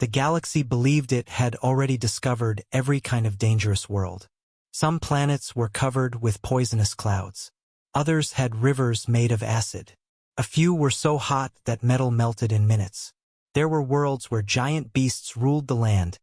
The galaxy believed it had already discovered every kind of dangerous world. Some planets were covered with poisonous clouds. Others had rivers made of acid. A few were so hot that metal melted in minutes. There were worlds where giant beasts ruled the land,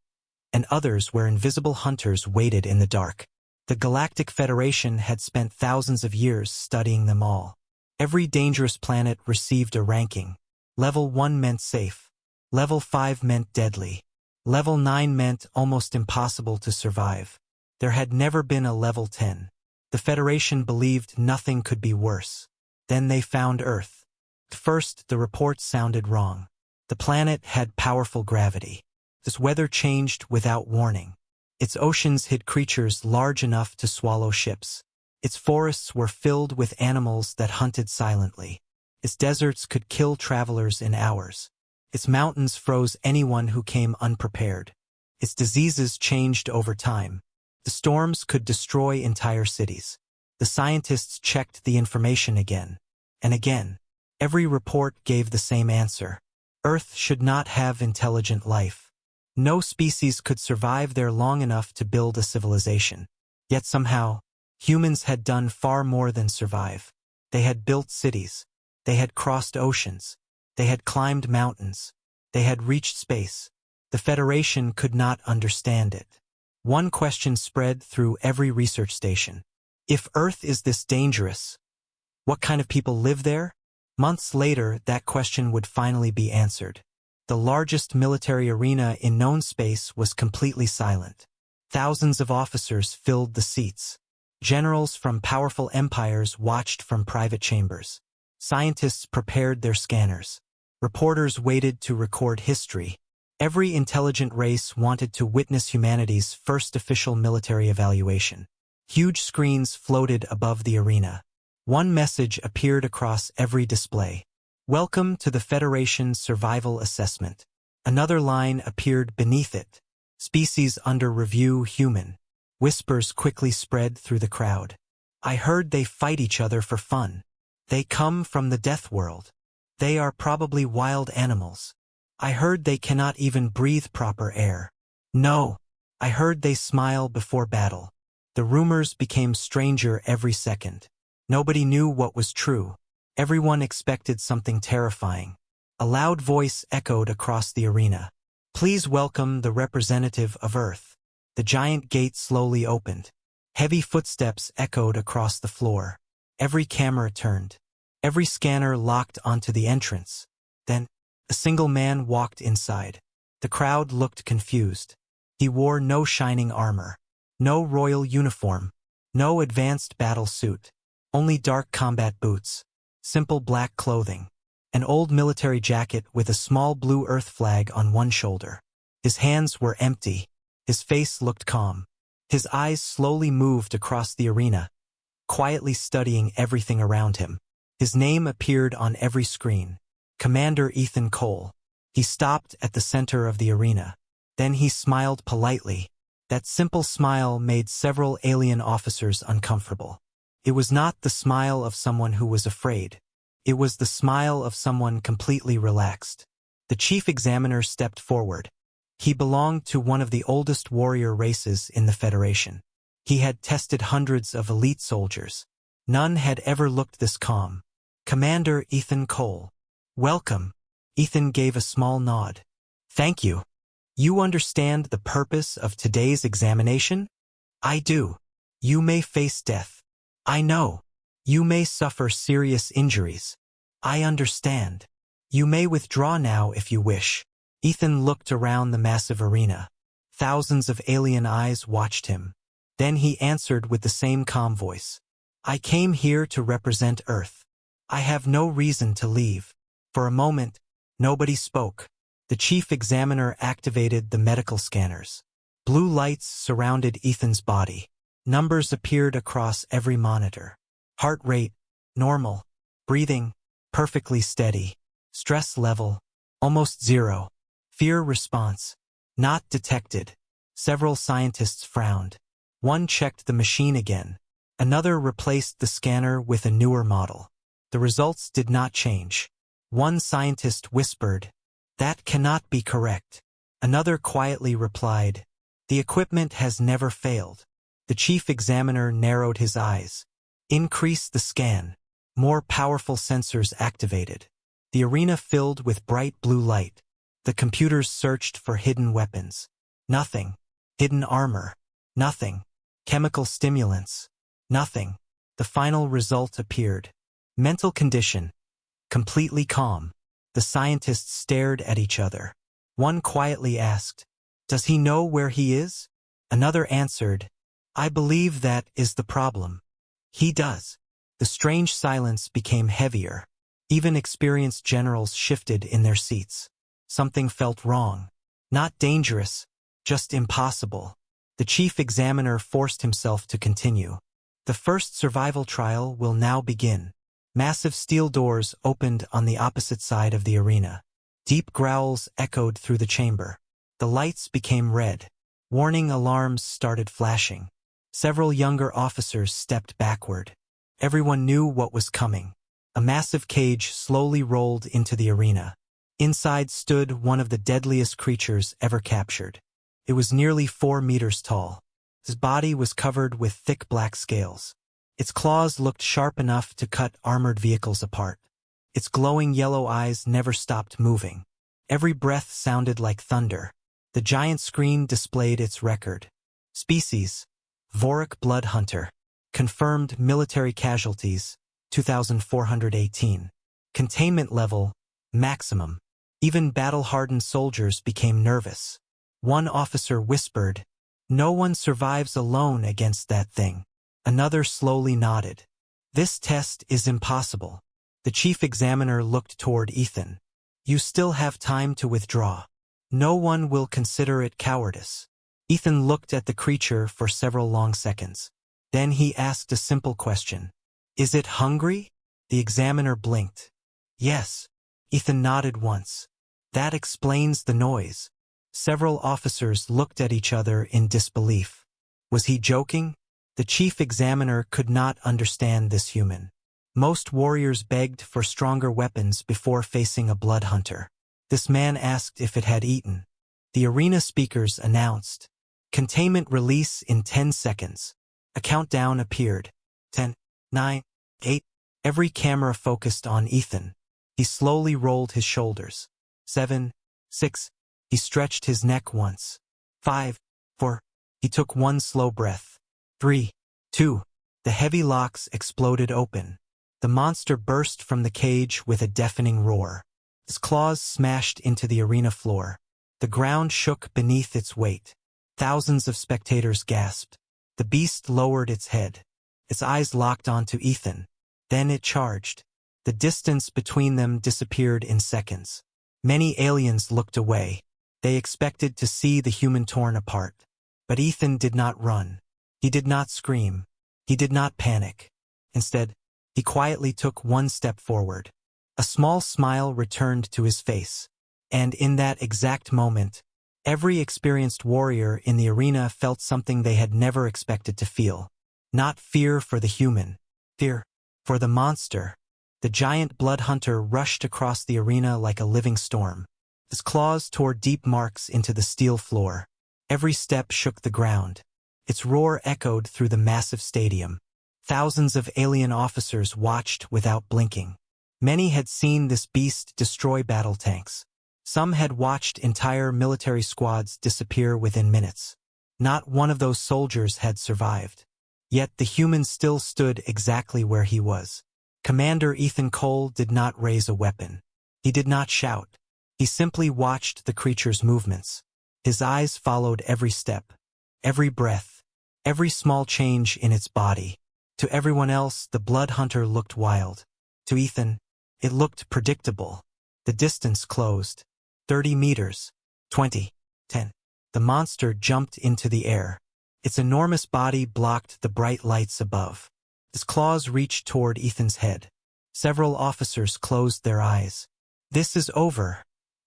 and others where invisible hunters waited in the dark. The Galactic Federation had spent thousands of years studying them all. Every dangerous planet received a ranking. Level 1 meant safe. Level 5 meant deadly. Level 9 meant almost impossible to survive. There had never been a level 10. The Federation believed nothing could be worse. Then they found Earth. At first, the reports sounded wrong. The planet had powerful gravity. Its weather changed without warning. Its oceans hid creatures large enough to swallow ships. Its forests were filled with animals that hunted silently. Its deserts could kill travelers in hours. Its mountains froze anyone who came unprepared. Its diseases changed over time. The storms could destroy entire cities. The scientists checked the information again and again. Every report gave the same answer. Earth should not have intelligent life. No species could survive there long enough to build a civilization. Yet somehow, humans had done far more than survive. They had built cities. They had crossed oceans. They had climbed mountains. They had reached space. The Federation could not understand it. One question spread through every research station. If Earth is this dangerous, what kind of people live there? Months later, that question would finally be answered. The largest military arena in known space was completely silent. Thousands of officers filled the seats. Generals from powerful empires watched from private chambers. Scientists prepared their scanners. Reporters waited to record history. Every intelligent race wanted to witness humanity's first official military evaluation. Huge screens floated above the arena. One message appeared across every display. Welcome to the Federation's survival assessment. Another line appeared beneath it. Species under review human. Whispers quickly spread through the crowd. I heard they fight each other for fun. They come from the Deathworld. They are probably wild animals. I heard they cannot even breathe proper air. No. I heard they smile before battle. The rumors became stranger every second. Nobody knew what was true. Everyone expected something terrifying. A loud voice echoed across the arena. Please welcome the representative of Earth. The giant gate slowly opened. Heavy footsteps echoed across the floor. Every camera turned. Every scanner locked onto the entrance. Then, a single man walked inside. The crowd looked confused. He wore no shining armor, no royal uniform, no advanced battle suit, only dark combat boots, simple black clothing, an old military jacket with a small blue Earth flag on one shoulder. His hands were empty. His face looked calm. His eyes slowly moved across the arena, quietly studying everything around him. His name appeared on every screen. Commander Ethan Cole. He stopped at the center of the arena. Then he smiled politely. That simple smile made several alien officers uncomfortable. It was not the smile of someone who was afraid. It was the smile of someone completely relaxed. The chief examiner stepped forward. He belonged to one of the oldest warrior races in the Federation. He had tested hundreds of elite soldiers. None had ever looked this calm. Commander Ethan Cole. Welcome. Ethan gave a small nod. Thank you. You understand the purpose of today's examination? I do. You may face death. I know. You may suffer serious injuries. I understand. You may withdraw now if you wish. Ethan looked around the massive arena. Thousands of alien eyes watched him. Then he answered with the same calm voice. I came here to represent Earth. I have no reason to leave. For a moment, nobody spoke. The chief examiner activated the medical scanners. Blue lights surrounded Ethan's body. Numbers appeared across every monitor. Heart rate, normal. Breathing, perfectly steady. Stress level, almost zero. Fear response, not detected. Several scientists frowned. One checked the machine again. Another replaced the scanner with a newer model. The results did not change. One scientist whispered, "That cannot be correct." Another quietly replied, "The equipment has never failed." The chief examiner narrowed his eyes. "Increase the scan." More powerful sensors activated. The arena filled with bright blue light. The computers searched for hidden weapons. Nothing. Hidden armor. Nothing. Chemical stimulants. Nothing. The final result appeared. Mental condition. Completely calm. The scientists stared at each other. One quietly asked, "Does he know where he is?" Another answered, "I believe that is the problem." "He does." The strange silence became heavier. Even experienced generals shifted in their seats. Something felt wrong. Not dangerous, just impossible. The chief examiner forced himself to continue. "The first survival trial will now begin." Massive steel doors opened on the opposite side of the arena. Deep growls echoed through the chamber. The lights became red. Warning alarms started flashing. Several younger officers stepped backward. Everyone knew what was coming. A massive cage slowly rolled into the arena. Inside stood one of the deadliest creatures ever captured. It was nearly 4 meters tall. His body was covered with thick black scales. Its claws looked sharp enough to cut armored vehicles apart. Its glowing yellow eyes never stopped moving. Every breath sounded like thunder. The giant screen displayed its record. Species: Vorik blood hunter. Confirmed military casualties: 2,418. Containment level: maximum. Even battle-hardened soldiers became nervous. One officer whispered, "No one survives alone against that thing." Another slowly nodded. "This test is impossible." The chief examiner looked toward Ethan. "You still have time to withdraw. No one will consider it cowardice." Ethan looked at the creature for several long seconds. Then he asked a simple question. "Is it hungry?" The examiner blinked. "Yes." Ethan nodded once. "That explains the noise." Several officers looked at each other in disbelief. Was he joking? The chief examiner could not understand this human. Most warriors begged for stronger weapons before facing a blood hunter. This man asked if it had eaten. The arena speakers announced, "Containment release in 10 seconds. A countdown appeared. 10, 9, 8. Every camera focused on Ethan. He slowly rolled his shoulders. 7, 6. He stretched his neck once. 5, 4. He took one slow breath. 3, 2. The heavy locks exploded open. The monster burst from the cage with a deafening roar. Its claws smashed into the arena floor. The ground shook beneath its weight. Thousands of spectators gasped. The beast lowered its head. Its eyes locked onto Ethan. Then it charged. The distance between them disappeared in seconds. Many aliens looked away. They expected to see the human torn apart. But Ethan did not run. He did not scream. He did not panic. Instead, he quietly took one step forward. A small smile returned to his face. And in that exact moment, every experienced warrior in the arena felt something they had never expected to feel. Not fear for the human. Fear for the monster. The giant blood hunter rushed across the arena like a living storm. His claws tore deep marks into the steel floor. Every step shook the ground. Its roar echoed through the massive stadium. Thousands of alien officers watched without blinking. Many had seen this beast destroy battle tanks. Some had watched entire military squads disappear within minutes. Not one of those soldiers had survived. Yet the human still stood exactly where he was. Commander Ethan Cole did not raise a weapon. He did not shout. He simply watched the creature's movements. His eyes followed every step, every breath, every small change in its body. To everyone else, the blood hunter looked wild. To Ethan, it looked predictable. The distance closed. 30 meters. 20. 10. The monster jumped into the air. Its enormous body blocked the bright lights above. Its claws reached toward Ethan's head. Several officers closed their eyes. "This is over,"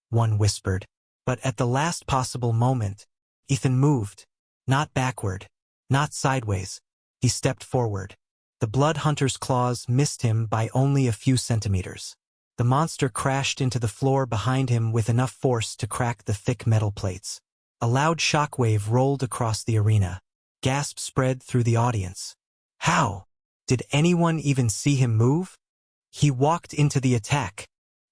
one whispered. But at the last possible moment, Ethan moved. Not backward. Not sideways. He stepped forward. The blood hunter's claws missed him by only a few centimeters. The monster crashed into the floor behind him with enough force to crack the thick metal plates. A loud shockwave rolled across the arena. Gasps spread through the audience. How? Did anyone even see him move? He walked into the attack.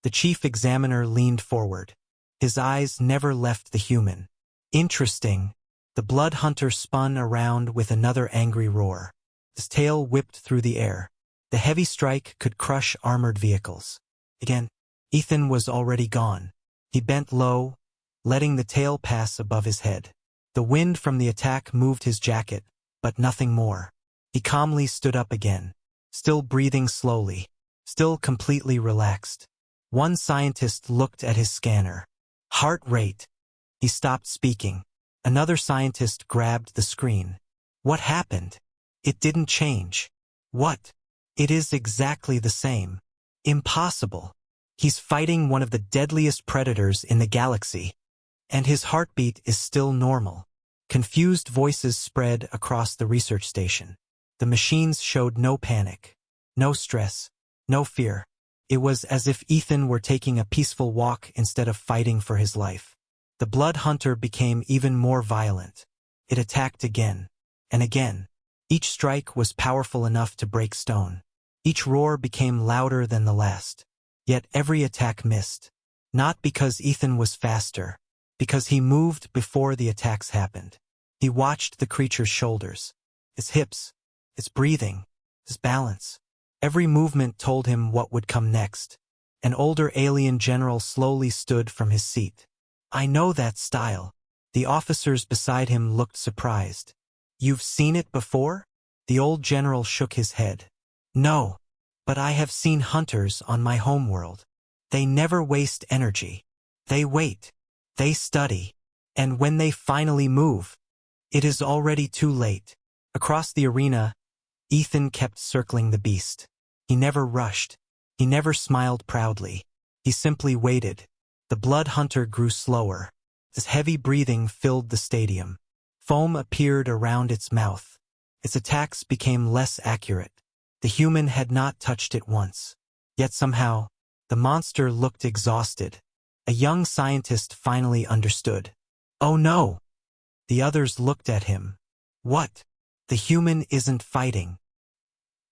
The chief examiner leaned forward. His eyes never left the human. Interesting. The blood hunter spun around with another angry roar. His tail whipped through the air. The heavy strike could crush armored vehicles. Again, Ethan was already gone. He bent low, letting the tail pass above his head. The wind from the attack moved his jacket, but nothing more. He calmly stood up again, still breathing slowly, still completely relaxed. One scientist looked at his scanner. Heart rate. He stopped speaking. Another scientist grabbed the screen. What happened? It didn't change. What? It is exactly the same. Impossible. He's fighting one of the deadliest predators in the galaxy, and his heartbeat is still normal. Confused voices spread across the research station. The machines showed no panic, no stress, no fear. It was as if Ethan were taking a peaceful walk instead of fighting for his life. The blood hunter became even more violent. It attacked again and again. Each strike was powerful enough to break stone. Each roar became louder than the last. Yet every attack missed. Not because Ethan was faster, because he moved before the attacks happened. He watched the creature's shoulders, its hips, its breathing, its balance. Every movement told him what would come next. An older alien general slowly stood from his seat. I know that style. The officers beside him looked surprised. You've seen it before? The old general shook his head. No, but I have seen hunters on my homeworld. They never waste energy. They wait. They study. And when they finally move, it is already too late. Across the arena, Ethan kept circling the beast. He never rushed. He never smiled proudly. He simply waited. The blood hunter grew slower. His heavy breathing filled the stadium. Foam appeared around its mouth. Its attacks became less accurate. The human had not touched it once. Yet somehow, the monster looked exhausted. A young scientist finally understood. Oh no! The others looked at him. What? The human isn't fighting.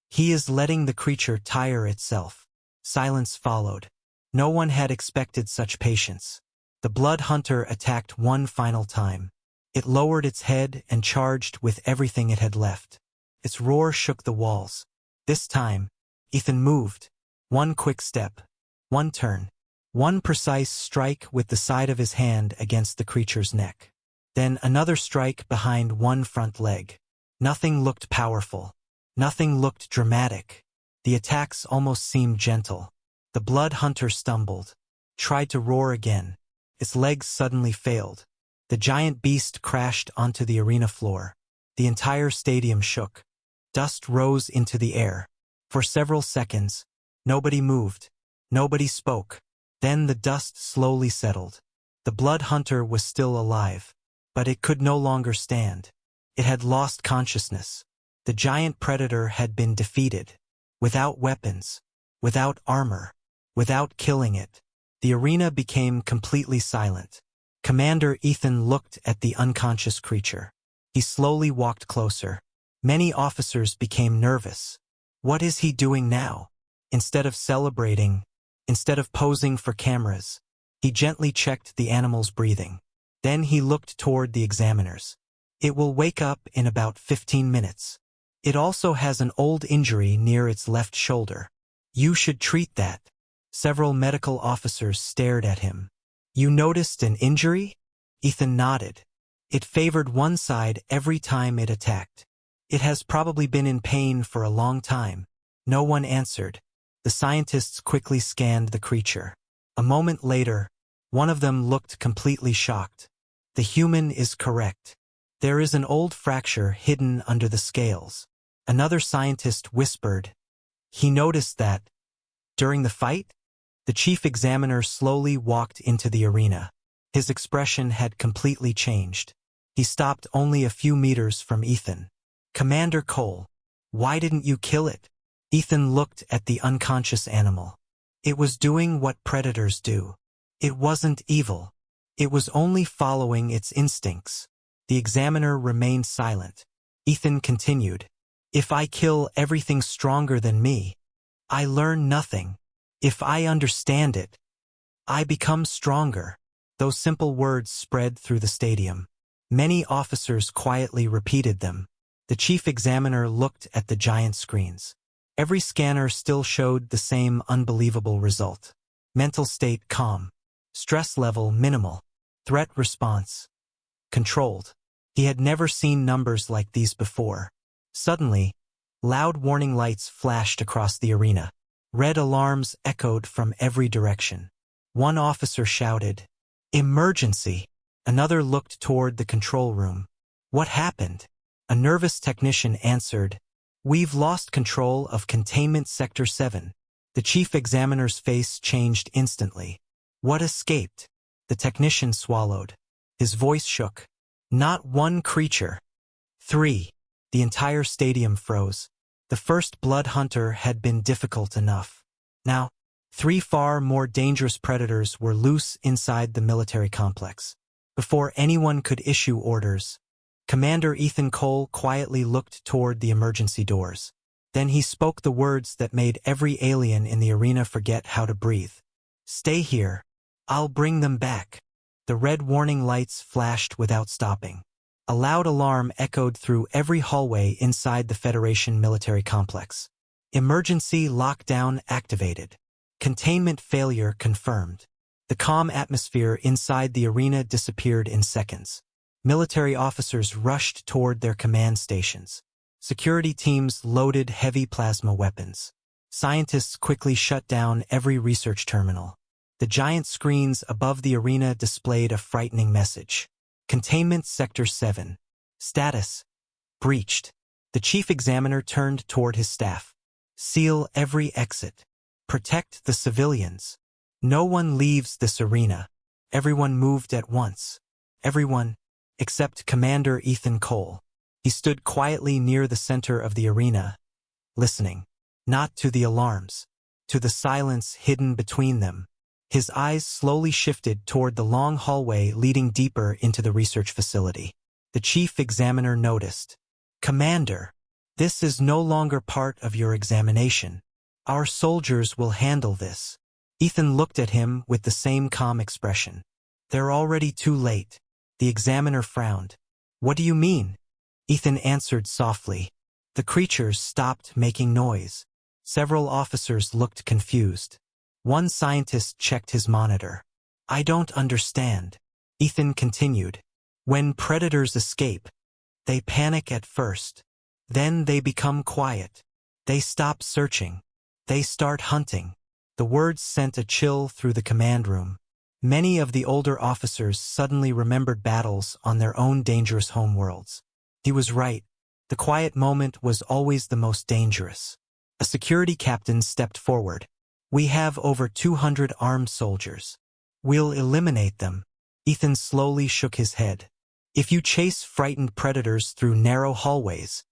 He is letting the creature tire itself. Silence followed. No one had expected such patience. The blood hunter attacked one final time. It lowered its head and charged with everything it had left. Its roar shook the walls. This time, Ethan moved. One quick step. One turn. One precise strike with the side of his hand against the creature's neck. Then another strike behind one front leg. Nothing looked powerful. Nothing looked dramatic. The attacks almost seemed gentle. The blood hunter stumbled, tried to roar again. Its legs suddenly failed. The giant beast crashed onto the arena floor. The entire stadium shook. Dust rose into the air. For several seconds, nobody moved. Nobody spoke. Then the dust slowly settled. The blood hunter was still alive, but it could no longer stand. It had lost consciousness. The giant predator had been defeated. Without weapons, without armor, without killing it. The arena became completely silent. Commander Ethan looked at the unconscious creature. He slowly walked closer. Many officers became nervous. What is he doing now? Instead of celebrating, instead of posing for cameras, he gently checked the animal's breathing. Then he looked toward the examiners. It will wake up in about 15 minutes. It also has an old injury near its left shoulder. You should treat that. Several medical officers stared at him. You noticed an injury? Ethan nodded. It favored one side every time it attacked. It has probably been in pain for a long time. No one answered. The scientists quickly scanned the creature. A moment later, one of them looked completely shocked. The human is correct. There is an old fracture hidden under the scales. Another scientist whispered. He noticed that, during the fight, the chief examiner slowly walked into the arena. His expression had completely changed. He stopped only a few meters from Ethan. Commander Cole, why didn't you kill it? Ethan looked at the unconscious animal. It was doing what predators do. It wasn't evil. It was only following its instincts. The examiner remained silent. Ethan continued, "If I kill everything stronger than me, I learn nothing. If I understand it, I become stronger." Those simple words spread through the stadium. Many officers quietly repeated them. The chief examiner looked at the giant screens. Every scanner still showed the same unbelievable result. Mental state calm. Stress level minimal. Threat response controlled. He had never seen numbers like these before. Suddenly, loud warning lights flashed across the arena. Red alarms echoed from every direction. One officer shouted, "Emergency!" Another looked toward the control room. "What happened?" A nervous technician answered, "We've lost control of Containment Sector 7. The chief examiner's face changed instantly. "What escaped?" The technician swallowed. His voice shook. "Not one creature. 3. The entire stadium froze. The first blood hunter had been difficult enough. Now, 3 far more dangerous predators were loose inside the military complex. Before anyone could issue orders, Commander Ethan Cole quietly looked toward the emergency doors. Then he spoke the words that made every alien in the arena forget how to breathe. "Stay here. I'll bring them back." The red warning lights flashed without stopping. A loud alarm echoed through every hallway inside the Federation military complex. Emergency lockdown activated. Containment failure confirmed. The calm atmosphere inside the arena disappeared in seconds. Military officers rushed toward their command stations. Security teams loaded heavy plasma weapons. Scientists quickly shut down every research terminal. The giant screens above the arena displayed a frightening message. Containment Sector 7. Status: breached. The chief examiner turned toward his staff. "Seal every exit. Protect the civilians. No one leaves this arena." Everyone moved at once. Everyone, except Commander Ethan Cole. He stood quietly near the center of the arena, listening. Not to the alarms, to the silence hidden between them. His eyes slowly shifted toward the long hallway leading deeper into the research facility. The chief examiner noticed. "Commander, this is no longer part of your examination. Our soldiers will handle this." Ethan looked at him with the same calm expression. "They're already too late." The examiner frowned. "What do you mean?" Ethan answered softly. "The creatures stopped making noise." Several officers looked confused. One scientist checked his monitor. "I don't understand." Ethan continued. "When predators escape, they panic at first. Then they become quiet. They stop searching. They start hunting." The words sent a chill through the command room. Many of the older officers suddenly remembered battles on their own dangerous homeworlds. He was right. The quiet moment was always the most dangerous. A security captain stepped forward. "We have over 200 armed soldiers. We'll eliminate them." Ethan slowly shook his head. "If you chase frightened predators through narrow hallways,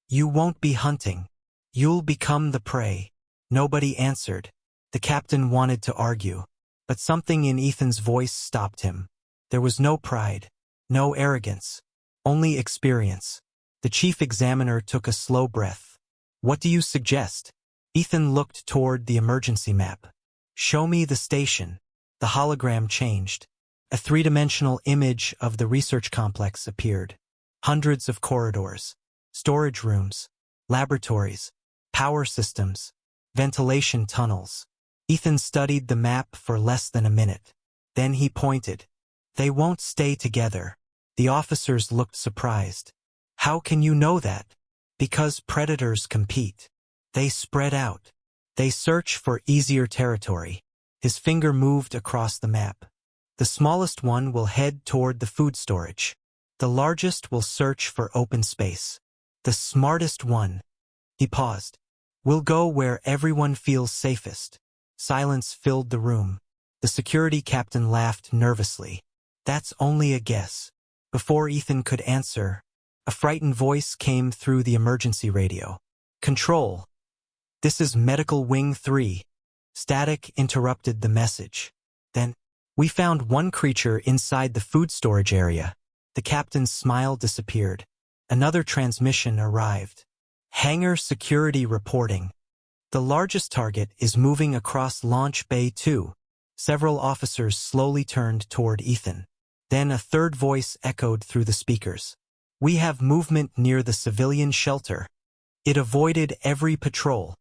you won't be hunting. You'll become the prey." Nobody answered. The captain wanted to argue, but something in Ethan's voice stopped him. There was no pride, no arrogance, only experience. The chief examiner took a slow breath. "What do you suggest?" Ethan looked toward the emergency map. "Show me the station." The hologram changed. A three-dimensional image of the research complex appeared. Hundreds of corridors, storage rooms, laboratories, power systems, ventilation tunnels. Ethan studied the map for less than a minute. Then he pointed. "They won't stay together." The officers looked surprised. "How can you know that?" "Because predators compete. They spread out. They search for easier territory." His finger moved across the map. "The smallest one will head toward the food storage. The largest will search for open space. The smartest one," he paused, "will go where everyone feels safest." Silence filled the room. The security captain laughed nervously. "That's only a guess." Before Ethan could answer, a frightened voice came through the emergency radio. "Control. This is Medical Wing 3. Static interrupted the message. Then, we found one creature inside the food storage area. The captain's smile disappeared. Another transmission arrived. Hangar security reporting. The largest target is moving across Launch Bay 2. Several officers slowly turned toward Ethan. Then a third voice echoed through the speakers. We have movement near the civilian shelter. It avoided every patrol.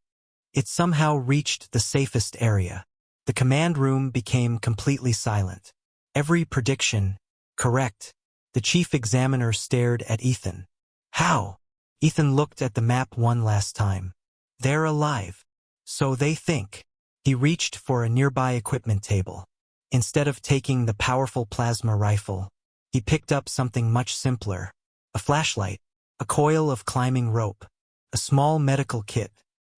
It somehow reached the safest area. The command room became completely silent. Every prediction, correct. The chief examiner stared at Ethan. How? Ethan looked at the map one last time. They're alive. So they think. He reached for a nearby equipment table. Instead of taking the powerful plasma rifle, he picked up something much simpler. A flashlight, a coil of climbing rope, a small medical kit.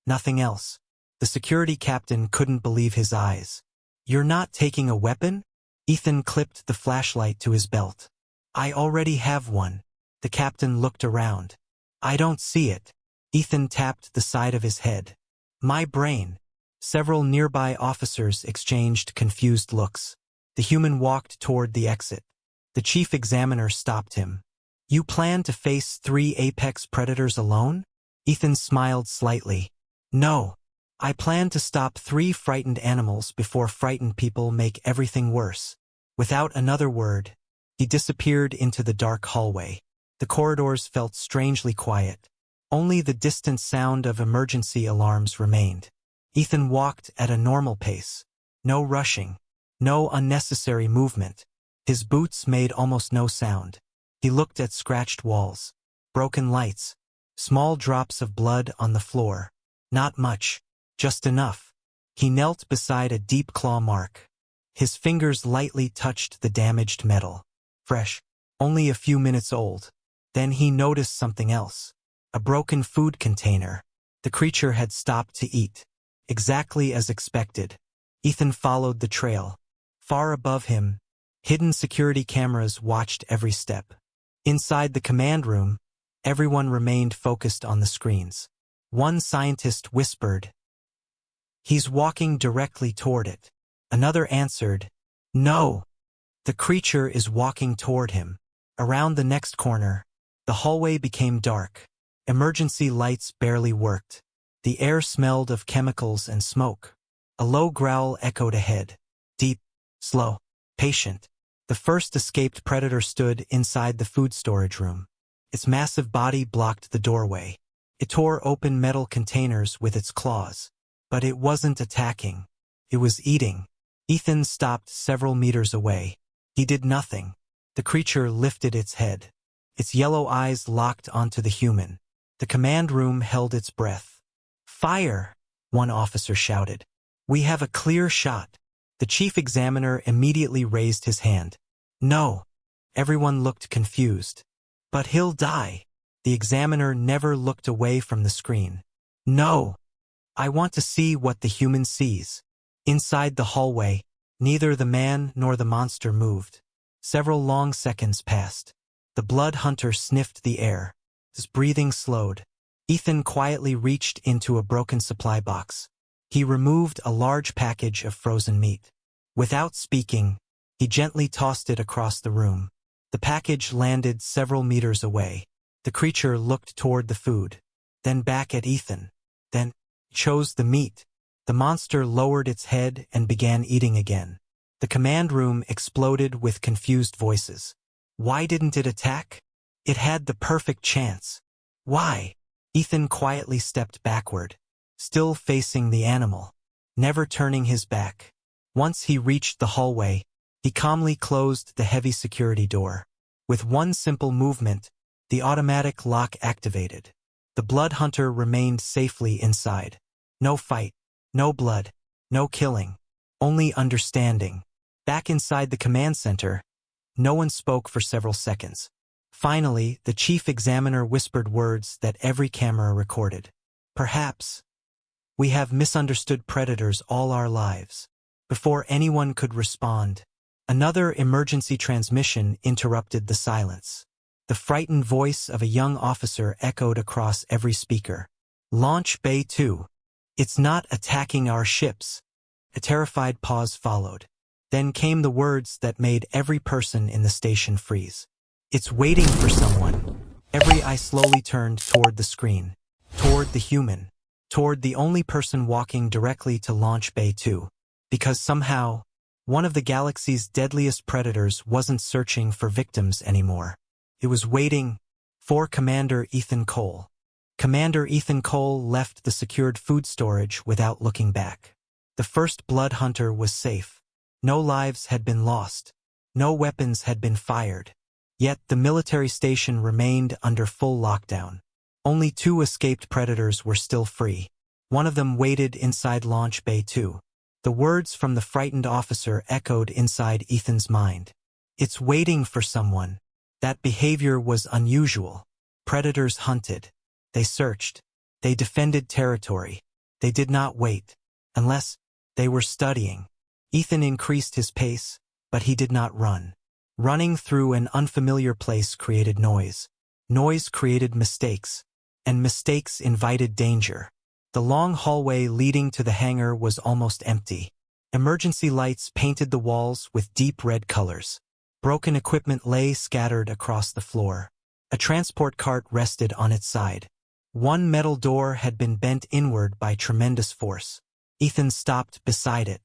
Nothing else. The security captain couldn't believe his eyes. You're not taking a weapon? Ethan clipped the flashlight to his belt. I already have one. The captain looked around. I don't see it. Ethan tapped the side of his head. My brain. Several nearby officers exchanged confused looks. The human walked toward the exit. The chief examiner stopped him. You plan to face 3 apex predators alone? Ethan smiled slightly. No. I plan to stop 3 frightened animals before frightened people make everything worse. Without another word, he disappeared into the dark hallway. The corridors felt strangely quiet. Only the distant sound of emergency alarms remained. Ethan walked at a normal pace. No rushing. No unnecessary movement. His boots made almost no sound. He looked at scratched walls. Broken lights. Small drops of blood on the floor. Not much. Just enough. He knelt beside a deep claw mark. His fingers lightly touched the damaged metal. Fresh. Only a few minutes old. Then he noticed something else. A broken food container. The creature had stopped to eat. Exactly as expected. Ethan followed the trail. Far above him, hidden security cameras watched every step. Inside the command room, everyone remained focused on the screens. One scientist whispered, "He's walking directly toward it." Another answered, "No." The creature is walking toward him. Around the next corner, the hallway became dark. Emergency lights barely worked. The air smelled of chemicals and smoke. A low growl echoed ahead. Deep, slow, patient. The first escaped predator stood inside the food storage room. Its massive body blocked the doorway. It tore open metal containers with its claws. But it wasn't attacking. It was eating. Ethan stopped several meters away. He did nothing. The creature lifted its head. Its yellow eyes locked onto the human. The command room held its breath. "Fire!" one officer shouted. "We have a clear shot." The chief examiner immediately raised his hand. "No." Everyone looked confused. "But he'll die." The examiner never looked away from the screen. "No. I want to see what the human sees." Inside the hallway, neither the man nor the monster moved. Several long seconds passed. The blood hunter sniffed the air. His breathing slowed. Ethan quietly reached into a broken supply box. He removed a large package of frozen meat. Without speaking, he gently tossed it across the room. The package landed several meters away. The creature looked toward the food, then back at Ethan, then chose the meat. The monster lowered its head and began eating again. The command room exploded with confused voices. Why didn't it attack? It had the perfect chance. Why? Ethan quietly stepped backward, still facing the animal, never turning his back. Once he reached the hallway, he calmly closed the heavy security door. With one simple movement, the automatic lock activated. The blood hunter remained safely inside. No fight, no blood, no killing, only understanding. Back inside the command center, no one spoke for several seconds. Finally, the chief examiner whispered words that every camera recorded. "Perhaps we have misunderstood predators all our lives." Before anyone could respond, another emergency transmission interrupted the silence. The frightened voice of a young officer echoed across every speaker. "Launch Bay 2. It's not attacking our ships. A terrified pause followed. Then came the words that made every person in the station freeze. "It's waiting for someone." Every eye slowly turned toward the screen, toward the human, toward the only person walking directly to Launch Bay 2. Because somehow, one of the galaxy's deadliest predators wasn't searching for victims anymore. It was waiting for Commander Ethan Cole. Commander Ethan Cole left the secured food storage without looking back. The first blood hunter was safe. No lives had been lost. No weapons had been fired. Yet the military station remained under full lockdown. Only 2 escaped predators were still free. One of them waited inside Launch Bay 2. The words from the frightened officer echoed inside Ethan's mind. "It's waiting for someone." That behavior was unusual. Predators hunted. They searched. They defended territory. They did not wait. Unless they were studying. Ethan increased his pace, but he did not run. Running through an unfamiliar place created noise. Noise created mistakes. And mistakes invited danger. The long hallway leading to the hangar was almost empty. Emergency lights painted the walls with deep red colors. Broken equipment lay scattered across the floor. A transport cart rested on its side. One metal door had been bent inward by tremendous force. Ethan stopped beside it.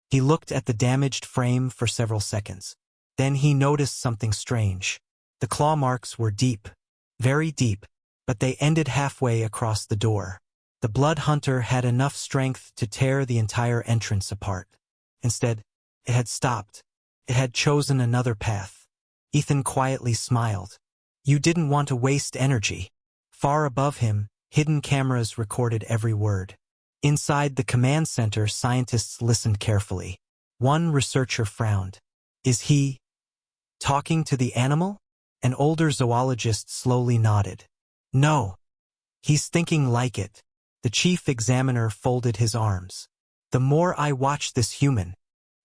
He looked at the damaged frame for several seconds. Then he noticed something strange. The claw marks were deep, very deep, but they ended halfway across the door. The blood hunter had enough strength to tear the entire entrance apart. Instead, it had stopped. It had chosen another path. Ethan quietly smiled. You didn't want to waste energy. Far above him, hidden cameras recorded every word. Inside the command center, scientists listened carefully. One researcher frowned. Is he talking to the animal? An older zoologist slowly nodded. No. He's thinking like it. The chief examiner folded his arms. The more I watch this human,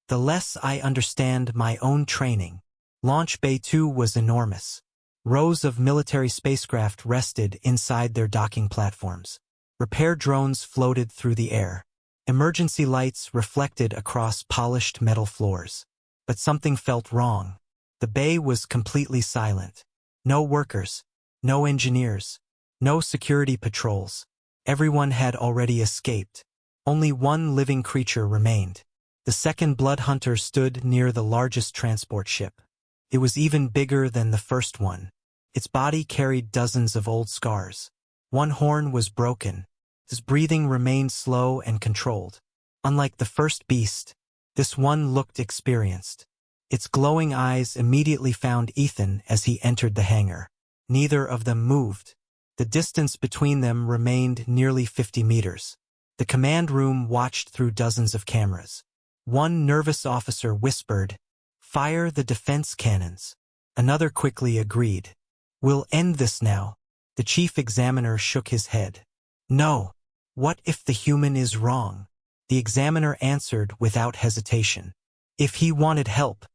the less I understand my own training. Launch Bay 2 was enormous. Rows of military spacecraft rested inside their docking platforms. Repair drones floated through the air. Emergency lights reflected across polished metal floors. But something felt wrong. The bay was completely silent. No workers, no engineers, no security patrols. Everyone had already escaped. Only one living creature remained. The second blood hunter stood near the largest transport ship. It was even bigger than the first one. Its body carried dozens of old scars. One horn was broken. His breathing remained slow and controlled. Unlike the first beast, this one looked experienced. Its glowing eyes immediately found Ethan as he entered the hangar. Neither of them moved. The distance between them remained nearly 50 meters. The command room watched through dozens of cameras. One nervous officer whispered, "Fire the defense cannons." Another quickly agreed. "We'll end this now." The chief examiner shook his head. "No. What if the human is wrong?" The examiner answered without hesitation. "If he wanted help,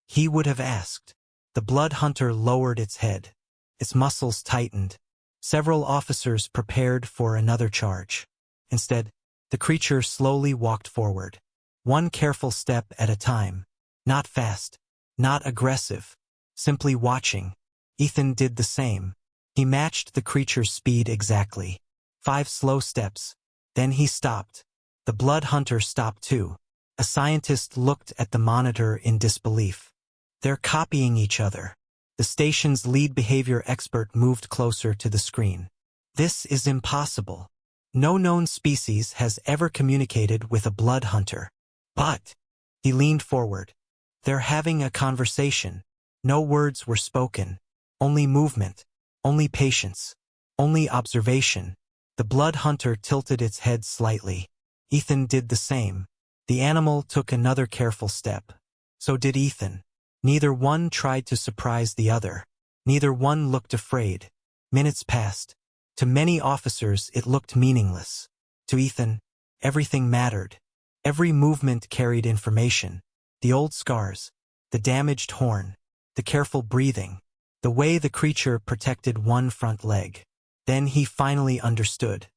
he would have asked." The blood hunter lowered its head. Its muscles tightened. Several officers prepared for another charge. Instead, the creature slowly walked forward. One careful step at a time. Not fast. Not aggressive. Simply watching. Ethan did the same. He matched the creature's speed exactly. 5 slow steps. Then he stopped. The blood hunter stopped too. A scientist looked at the monitor in disbelief. They're copying each other. The station's lead behavior expert moved closer to the screen. This is impossible. No known species has ever communicated with a blood hunter. But, he leaned forward. They're having a conversation. No words were spoken. Only movement. Only patience. Only observation. The blood hunter tilted its head slightly. Ethan did the same. The animal took another careful step. So did Ethan. Neither one tried to surprise the other. Neither one looked afraid. Minutes passed. To many officers it looked meaningless. To Ethan, everything mattered. Every movement carried information. The old scars. The damaged horn. The careful breathing. The way the creature protected one front leg. Then he finally understood.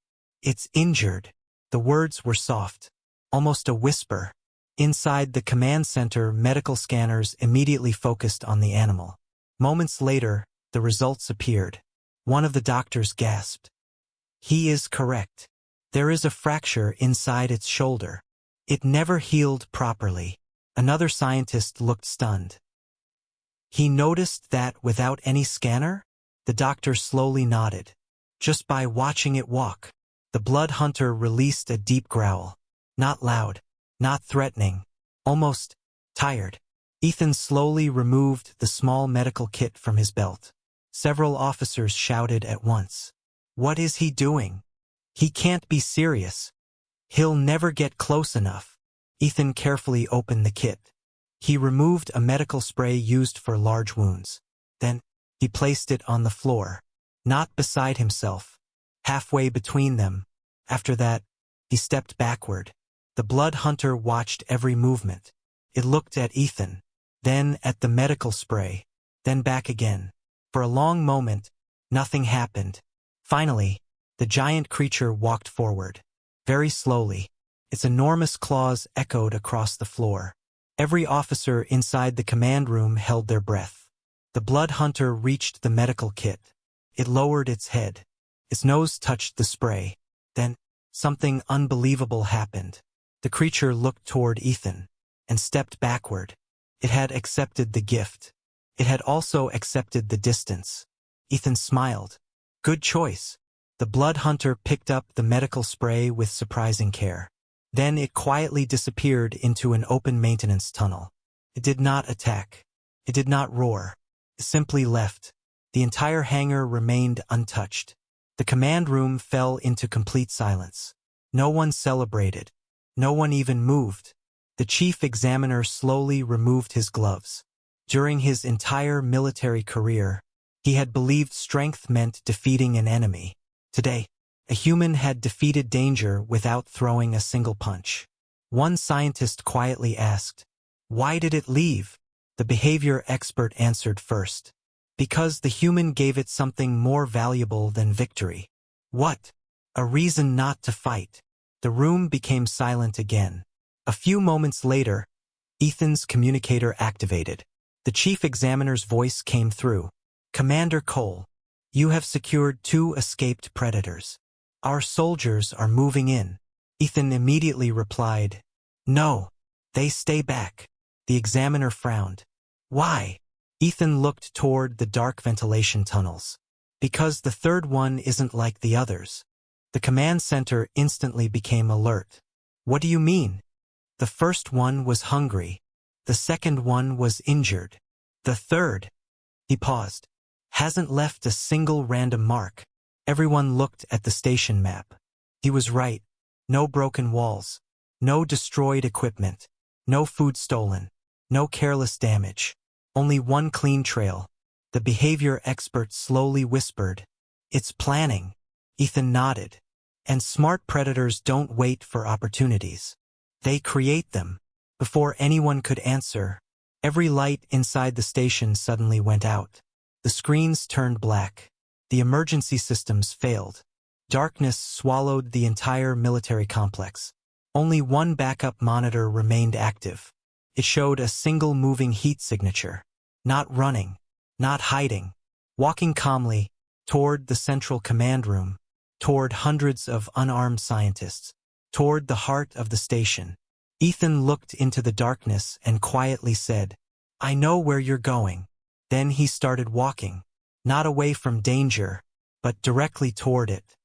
It's injured. The words were soft. almost a whisper. Inside the command center, medical scanners immediately focused on the animal. Moments later, the results appeared. One of the doctors gasped. He is correct. There is a fracture inside its shoulder. It never healed properly. Another scientist looked stunned. He noticed that without any scanner? The doctor slowly nodded. Just by watching it walk. The blood hunter released a deep growl. Not loud, not threatening, almost tired. Ethan slowly removed the small medical kit from his belt. Several officers shouted at once. What is he doing? He can't be serious. He'll never get close enough. Ethan carefully opened the kit. He removed a medical spray used for large wounds. Then, he placed it on the floor. Not beside himself. Halfway between them. After that, he stepped backward. The blood hunter watched every movement. It looked at Ethan, then at the medical spray, then back again. For a long moment, nothing happened. Finally, the giant creature walked forward. Very slowly. Its enormous claws echoed across the floor. Every officer inside the command room held their breath. The blood hunter reached the medical kit. It lowered its head. Its nose touched the spray. Then, something unbelievable happened. The creature looked toward Ethan and stepped backward. It had accepted the gift. It had also accepted the distance. Ethan smiled. Good choice. The blood hunter picked up the medical spray with surprising care. Then it quietly disappeared into an open maintenance tunnel. It did not attack. It did not roar. It simply left. The entire hangar remained untouched. The command room fell into complete silence. No one celebrated. No one even moved. The chief examiner slowly removed his gloves. During his entire military career, he had believed strength meant defeating an enemy. Today, a human had defeated danger without throwing a single punch. One scientist quietly asked, "Why did it leave?" The behavior expert answered first. Because the human gave it something more valuable than victory. What? A reason not to fight. The room became silent again. A few moments later, Ethan's communicator activated. The chief examiner's voice came through. Commander Cole, you have secured 2 escaped predators. Our soldiers are moving in. Ethan immediately replied, No, they stay back. The examiner frowned. Why? Ethan looked toward the dark ventilation tunnels. Because the third one isn't like the others. The command center instantly became alert. What do you mean? The first one was hungry. The second one was injured. The third, he paused, hasn't left a single random mark. Everyone looked at the station map. He was right. No broken walls. No destroyed equipment. No food stolen. No careless damage. Only one clean trail. The behavior expert slowly whispered, It's planning. Ethan nodded. And smart predators don't wait for opportunities. They create them. Before anyone could answer, every light inside the station suddenly went out. The screens turned black. The emergency systems failed. Darkness swallowed the entire military complex. Only one backup monitor remained active. It showed a single moving heat signature. Not running, not hiding, walking calmly toward the central command room, toward hundreds of unarmed scientists, toward the heart of the station. Ethan looked into the darkness and quietly said, I know where you're going. Then he started walking, not away from danger, but directly toward it.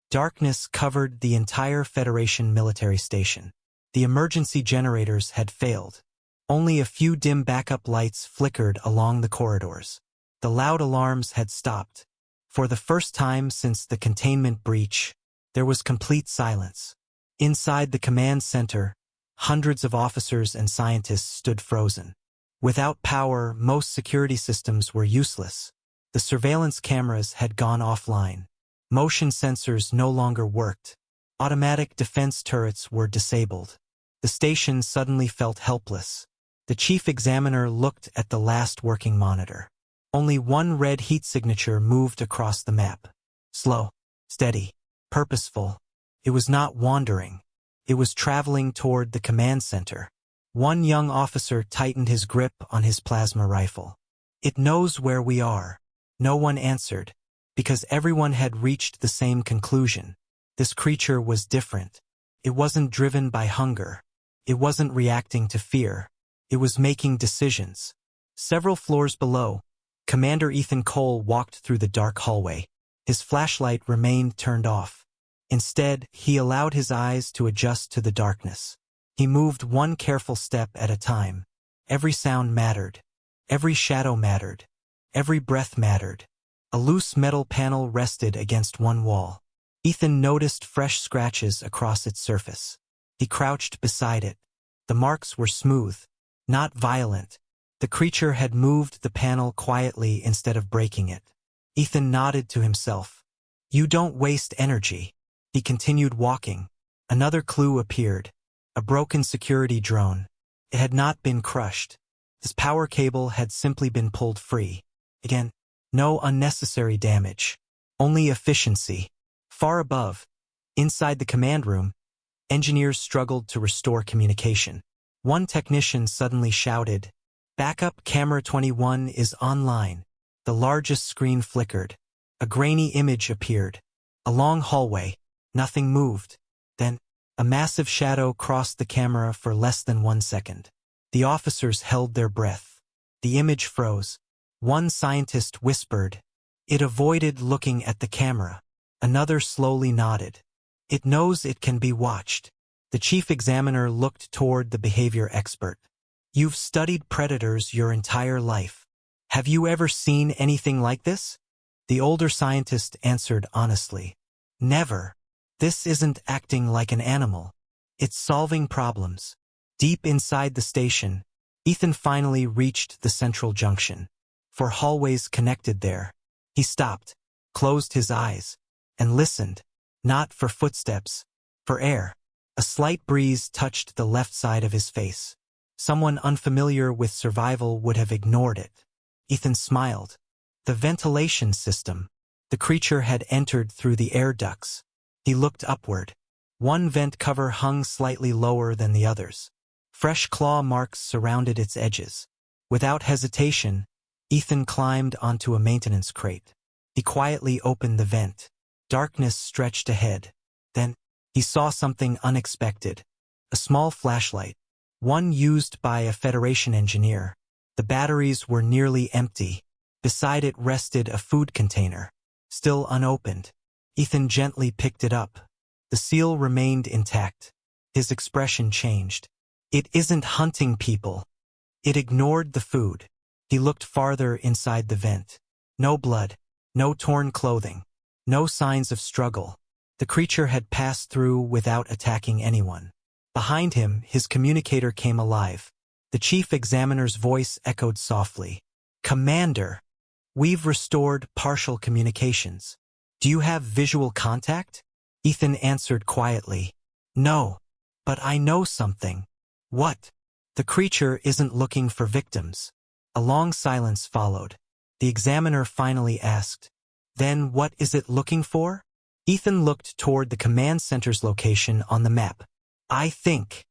Darkness covered the entire Federation military station. The emergency generators had failed. Only a few dim backup lights flickered along the corridors. The loud alarms had stopped. For the first time since the containment breach, there was complete silence. Inside the command center, hundreds of officers and scientists stood frozen. Without power, most security systems were useless. The surveillance cameras had gone offline. Motion sensors no longer worked. Automatic defense turrets were disabled. The station suddenly felt helpless. The chief examiner looked at the last working monitor. Only one red heat signature moved across the map. Slow, steady, purposeful. It was not wandering. It was traveling toward the command center. One young officer tightened his grip on his plasma rifle. "It knows where we are." No one answered, because everyone had reached the same conclusion. This creature was different. It wasn't driven by hunger. It wasn't reacting to fear. It was making decisions. Several floors below, Commander Ethan Cole walked through the dark hallway. His flashlight remained turned off. Instead, he allowed his eyes to adjust to the darkness. He moved one careful step at a time. Every sound mattered. Every shadow mattered. Every breath mattered. A loose metal panel rested against one wall. Ethan noticed fresh scratches across its surface. He crouched beside it. The marks were smooth, not violent. The creature had moved the panel quietly instead of breaking it. Ethan nodded to himself. "You don't waste energy." He continued walking. Another clue appeared. A broken security drone. It had not been crushed. His power cable had simply been pulled free. Again, no unnecessary damage. Only efficiency. Far above, inside the command room, engineers struggled to restore communication. One technician suddenly shouted, "Backup camera 21 is online." The largest screen flickered. A grainy image appeared. A long hallway. Nothing moved. Then, a massive shadow crossed the camera for less than 1 second. The officers held their breath. The image froze. One scientist whispered. "It avoided looking at the camera." Another slowly nodded. "It knows it can be watched." The chief examiner looked toward the behavior expert. "You've studied predators your entire life. Have you ever seen anything like this?" The older scientist answered honestly. "Never. This isn't acting like an animal. It's solving problems." Deep inside the station, Ethan finally reached the central junction. 4 hallways connected there. He stopped, closed his eyes, and listened, not for footsteps, for air. A slight breeze touched the left side of his face. Someone unfamiliar with survival would have ignored it. Ethan smiled. The ventilation system. The creature had entered through the air ducts. He looked upward. One vent cover hung slightly lower than the others. Fresh claw marks surrounded its edges. Without hesitation, Ethan climbed onto a maintenance crate. He quietly opened the vent. Darkness stretched ahead. Then, he saw something unexpected. A small flashlight. One used by a Federation engineer. The batteries were nearly empty. Beside it rested a food container, still unopened. Ethan gently picked it up. The seal remained intact. His expression changed. "It isn't hunting people." It ignored the food. He looked farther inside the vent. No blood, no torn clothing, no signs of struggle. The creature had passed through without attacking anyone. Behind him, his communicator came alive. The chief examiner's voice echoed softly. "Commander, we've restored partial communications. Do you have visual contact?" Ethan answered quietly. "No, but I know something." "What?" "The creature isn't looking for victims." A long silence followed. The examiner finally asked, "Then what is it looking for?" Ethan looked toward the command center's location on the map. "I think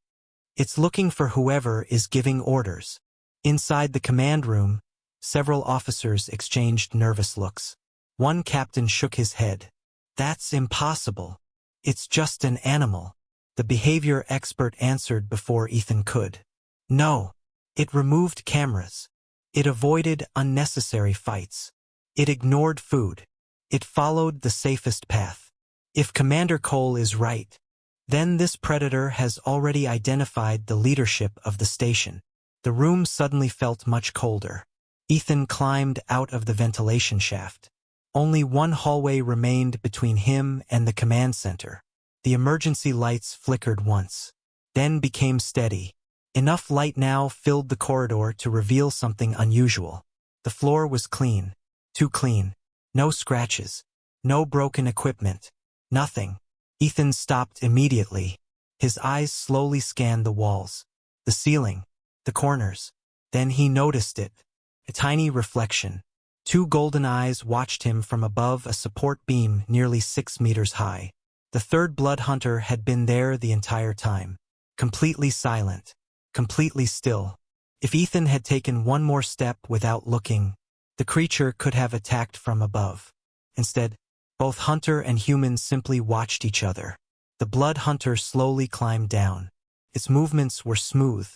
it's looking for whoever is giving orders." Inside the command room, several officers exchanged nervous looks. One captain shook his head. "That's impossible. It's just an animal." The behavior expert answered before Ethan could. "No. It removed cameras. It avoided unnecessary fights. It ignored food. It followed the safest path. If Commander Cole is right, then this predator has already identified the leadership of the station." The room suddenly felt much colder. Ethan climbed out of the ventilation shaft. Only one hallway remained between him and the command center. The emergency lights flickered once, then became steady. Enough light now filled the corridor to reveal something unusual. The floor was clean. Too clean. No scratches. No broken equipment. Nothing. Ethan stopped immediately. His eyes slowly scanned the walls, the ceiling, the corners. Then he noticed it. A tiny reflection. 2 golden eyes watched him from above a support beam nearly 6 meters high. The third blood hunter had been there the entire time, completely silent, completely still. If Ethan had taken one more step without looking, the creature could have attacked from above. Instead, both hunter and human simply watched each other. The blood hunter slowly climbed down. Its movements were smooth,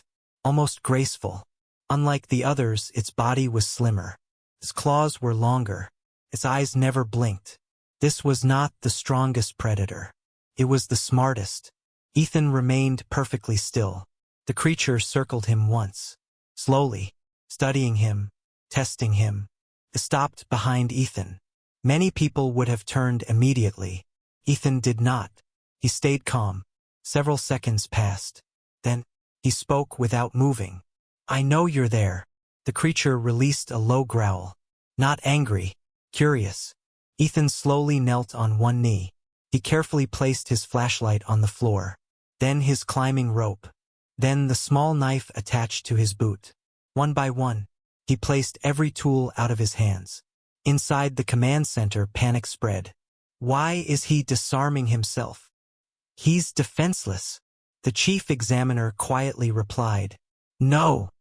almost graceful. Unlike the others, its body was slimmer. Its claws were longer. Its eyes never blinked. This was not the strongest predator. It was the smartest. Ethan remained perfectly still. The creature circled him once. Slowly, studying him, testing him. It stopped behind Ethan. Many people would have turned immediately. Ethan did not. He stayed calm. Several seconds passed. Then, he spoke without moving. "I know you're there." The creature released a low growl. Not angry, curious. Ethan slowly knelt on one knee. He carefully placed his flashlight on the floor. Then his climbing rope. Then the small knife attached to his boot. One by one, he placed every tool out of his hands. Inside the command center, panic spread. Why is he disarming himself? He's defenseless. The chief examiner quietly replied, "No."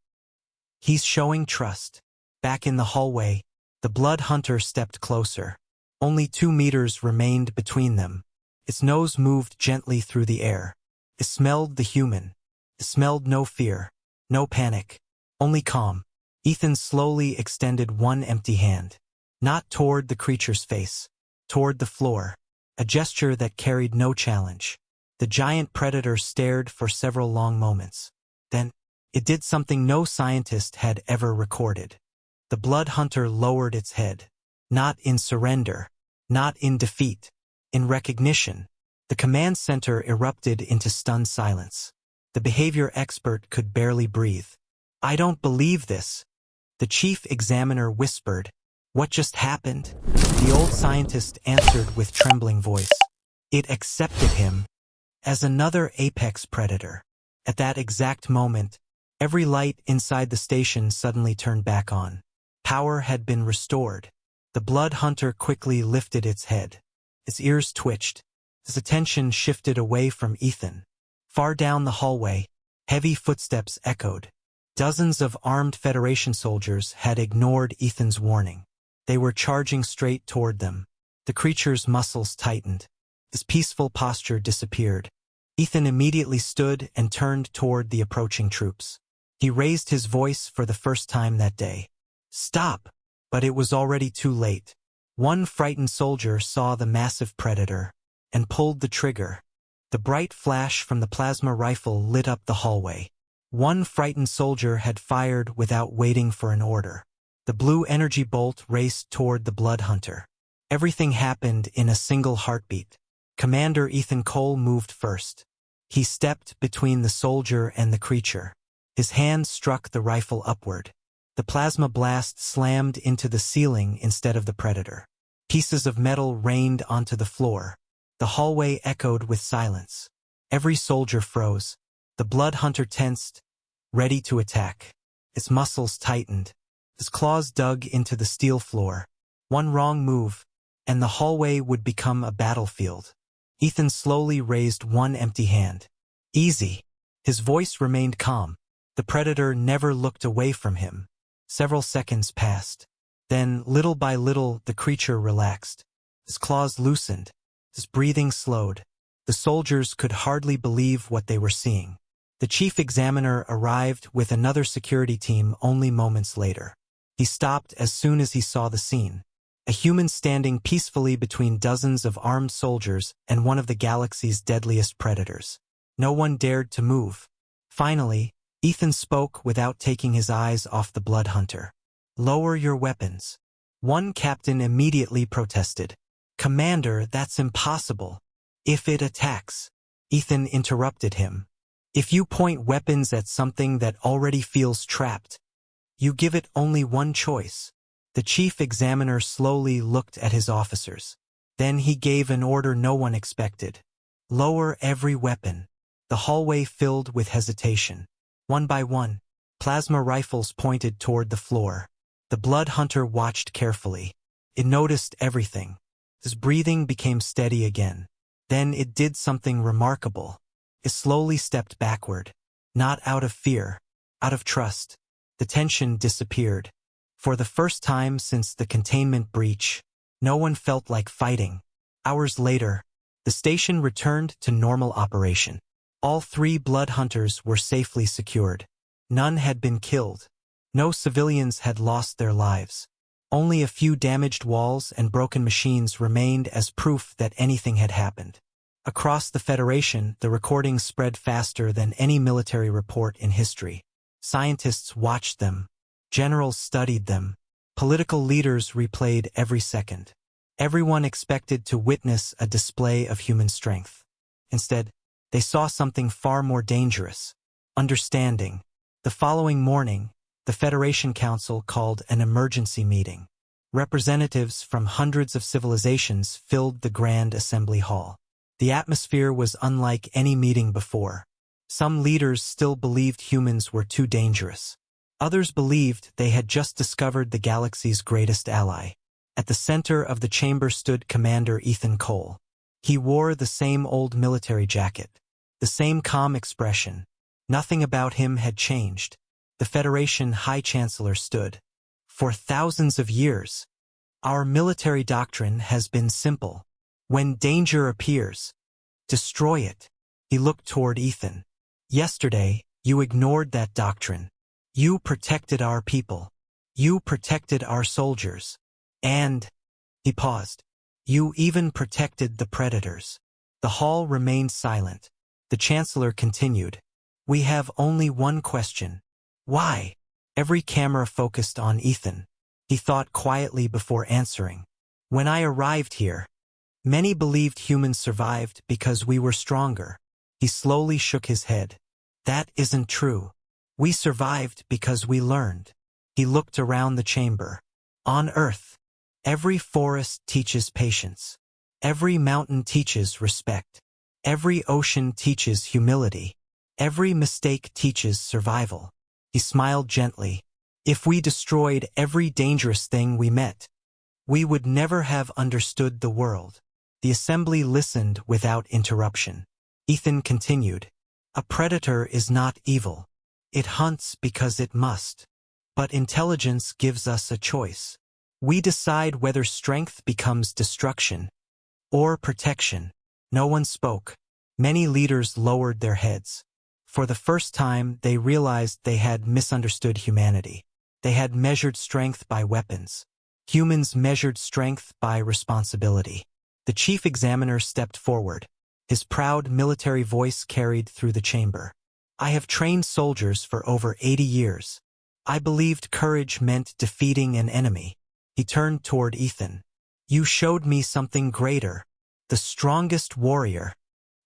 He's showing trust. Back in the hallway, the blood hunter stepped closer. Only 2 meters remained between them. Its nose moved gently through the air. It smelled the human. It smelled no fear, no panic, only calm. Ethan slowly extended one empty hand. Not toward the creature's face, toward the floor. A gesture that carried no challenge. The giant predator stared for several long moments. Then, it did something no scientist had ever recorded. The blood hunter lowered its head. Not in surrender, not in defeat, in recognition. The command center erupted into stunned silence. The behavior expert could barely breathe. "I don't believe this," the chief examiner whispered. "What just happened?" The old scientist answered with trembling voice. "It accepted him as another apex predator." At that exact moment, every light inside the station suddenly turned back on. Power had been restored. The blood hunter quickly lifted its head. Its ears twitched. His attention shifted away from Ethan. Far down the hallway, heavy footsteps echoed. Dozens of armed Federation soldiers had ignored Ethan's warning. They were charging straight toward them. The creature's muscles tightened. His peaceful posture disappeared. Ethan immediately stood and turned toward the approaching troops. He raised his voice for the first time that day. "Stop!" But it was already too late. One frightened soldier saw the massive predator and pulled the trigger. The bright flash from the plasma rifle lit up the hallway. One frightened soldier had fired without waiting for an order. The blue energy bolt raced toward the blood hunter. Everything happened in a single heartbeat. Commander Ethan Cole moved first. He stepped between the soldier and the creature. His hand struck the rifle upward. The plasma blast slammed into the ceiling instead of the predator. Pieces of metal rained onto the floor. The hallway echoed with silence. Every soldier froze. The blood hunter tensed, ready to attack. Its muscles tightened. His claws dug into the steel floor. One wrong move, and the hallway would become a battlefield. Ethan slowly raised one empty hand. "Easy." His voice remained calm. The predator never looked away from him. Several seconds passed. Then, little by little, the creature relaxed. His claws loosened. His breathing slowed. The soldiers could hardly believe what they were seeing. The chief examiner arrived with another security team only moments later. He stopped as soon as he saw the scene. A human standing peacefully between dozens of armed soldiers and one of the galaxy's deadliest predators. No one dared to move. Finally, Ethan spoke without taking his eyes off the blood hunter. "Lower your weapons." One captain immediately protested. "Commander, that's impossible. If it attacks." Ethan interrupted him. "If you point weapons at something that already feels trapped, you give it only one choice." The chief examiner slowly looked at his officers. Then he gave an order no one expected. "Lower every weapon." The hallway filled with hesitation. One by one, plasma rifles pointed toward the floor. The blood hunter watched carefully. It noticed everything. His breathing became steady again. Then it did something remarkable. It slowly stepped backward. Not out of fear, out of trust. The tension disappeared. For the first time since the containment breach, no one felt like fighting. Hours later, the station returned to normal operation. All 3 blood hunters were safely secured. None had been killed. No civilians had lost their lives. Only a few damaged walls and broken machines remained as proof that anything had happened. Across the Federation, the recordings spread faster than any military report in history. Scientists watched them. Generals studied them. Political leaders replayed every second. Everyone expected to witness a display of human strength. Instead, they saw something far more dangerous: understanding. The following morning, the Federation Council called an emergency meeting. Representatives from hundreds of civilizations filled the Grand Assembly Hall. The atmosphere was unlike any meeting before. Some leaders still believed humans were too dangerous. Others believed they had just discovered the galaxy's greatest ally. At the center of the chamber stood Commander Ethan Cole. He wore the same old military jacket, the same calm expression. Nothing about him had changed. The Federation High Chancellor stood. For thousands of years, our military doctrine has been simple. When danger appears, destroy it. He looked toward Ethan. Yesterday, you ignored that doctrine. You protected our people. You protected our soldiers. And, he paused, you even protected the predators. The hall remained silent. The Chancellor continued. We have only one question. Why? Every camera focused on Ethan. He thought quietly before answering. When I arrived here, many believed humans survived because we were stronger. He slowly shook his head. That isn't true. We survived because we learned. He looked around the chamber. On Earth, every forest teaches patience. Every mountain teaches respect. Every ocean teaches humility. Every mistake teaches survival. He smiled gently. If we destroyed every dangerous thing we met, we would never have understood the world. The assembly listened without interruption. Ethan continued. A predator is not evil. It hunts because it must. But intelligence gives us a choice. We decide whether strength becomes destruction or protection. No one spoke. Many leaders lowered their heads. For the first time, they realized they had misunderstood humanity. They had measured strength by weapons. Humans measured strength by responsibility. The chief examiner stepped forward. His proud military voice carried through the chamber. I have trained soldiers for over 80 years. I believed courage meant defeating an enemy. He turned toward Ethan. You showed me something greater. The strongest warrior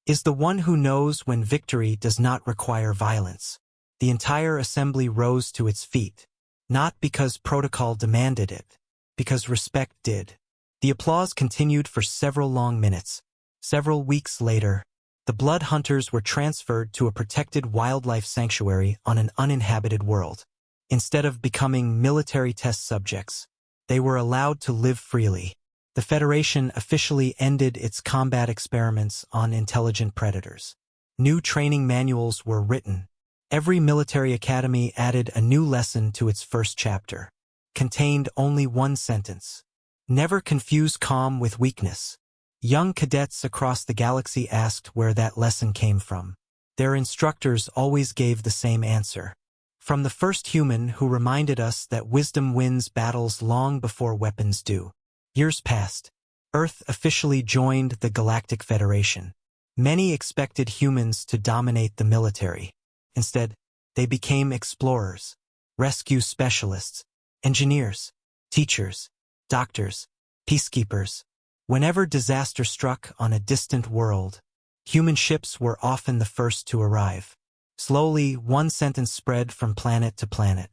is the one who knows when victory does not require violence. The entire assembly rose to its feet, not because protocol demanded it, because respect did. The applause continued for several long minutes. Several weeks later, the blood hunters were transferred to a protected wildlife sanctuary on an uninhabited world. Instead of becoming military test subjects, they were allowed to live freely. The Federation officially ended its combat experiments on intelligent predators. New training manuals were written. Every military academy added a new lesson to its first chapter. Contained only one sentence. Never confuse calm with weakness. Young cadets across the galaxy asked where that lesson came from. Their instructors always gave the same answer. From the first human who reminded us that wisdom wins battles long before weapons do. Years passed. Earth officially joined the Galactic Federation. Many expected humans to dominate the military. Instead, they became explorers, rescue specialists, engineers, teachers, doctors, peacekeepers. Whenever disaster struck on a distant world, human ships were often the first to arrive. Slowly, one sentence spread from planet to planet.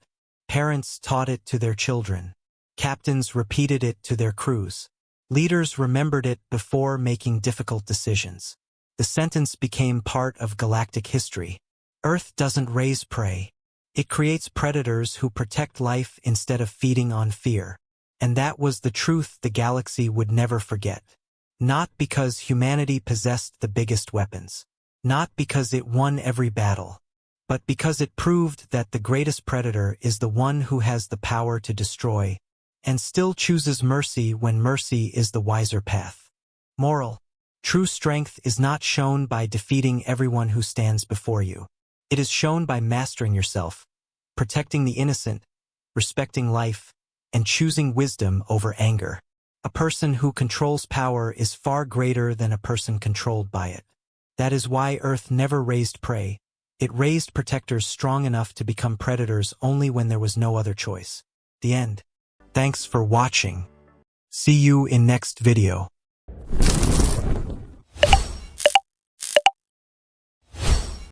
Parents taught it to their children. Captains repeated it to their crews. Leaders remembered it before making difficult decisions. The sentence became part of galactic history. Earth doesn't raise prey. It creates predators who protect life instead of feeding on fear. And that was the truth the galaxy would never forget. Not because humanity possessed the biggest weapons. Not because it won every battle. But because it proved that the greatest predator is the one who has the power to destroy, and still chooses mercy when mercy is the wiser path. Moral: true strength is not shown by defeating everyone who stands before you. It is shown by mastering yourself, protecting the innocent, respecting life, and choosing wisdom over anger. A person who controls power is far greater than a person controlled by it. That is why Earth never raised prey. It raised protectors strong enough to become predators only when there was no other choice. The end. Thanks for watching. See you in next video.